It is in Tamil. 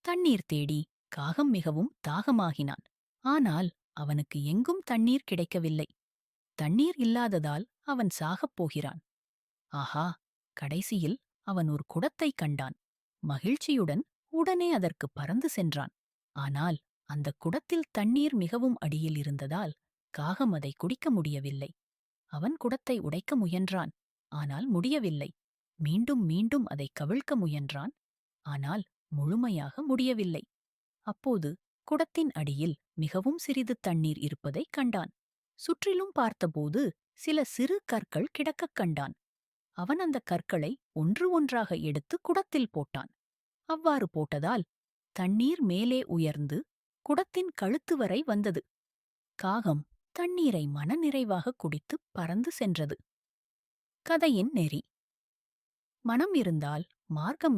தண்ணீர் தேடி காகம் மிகவும் தாகமாகினான். ஆனால் அவனுக்கு எங்கும் தண்ணீர் கிடைக்கவில்லை. தண்ணீர் இல்லாததால் அவன் சாகப் போகிறான். ஆஹா! கடைசியில் அவன் ஒரு குடத்தைக் கண்டான். மகிழ்ச்சியுடன் உடனே அதற்கு பறந்து சென்றான். ஆனால் அந்தக் குடத்தில் தண்ணீர் மிகவும் அடியில் இருந்ததால் காகம் அதை குடிக்க முடியவில்லை. அவன் குடத்தை உடைக்க முயன்றான். ஆனால் முடியவில்லை. மீண்டும் மீண்டும் அதை கவிழ்க்க முயன்றான். ஆனால் முழுமையாக முடியவில்லை. அப்போது குடத்தின் அடியில் மிகவும் சிறிது தண்ணீர் இருப்பதைக் கண்டான். சுற்றிலும் பார்த்தபோது சில சிறு கற்கள் கிடக்கக் கண்டான். அவன் அந்தக் கற்களை ஒன்று ஒன்றாக எடுத்து குடத்தில் போட்டான். அவ்வாறு போட்டதால் தண்ணீர் மேலே உயர்ந்து குடத்தின் கழுத்து வரை வந்தது. காகம் தண்ணீரை மனநிறைவாக குடித்து பறந்து சென்றது. கதையின் நெறி: மனம் இருந்தால் மார்க்கம்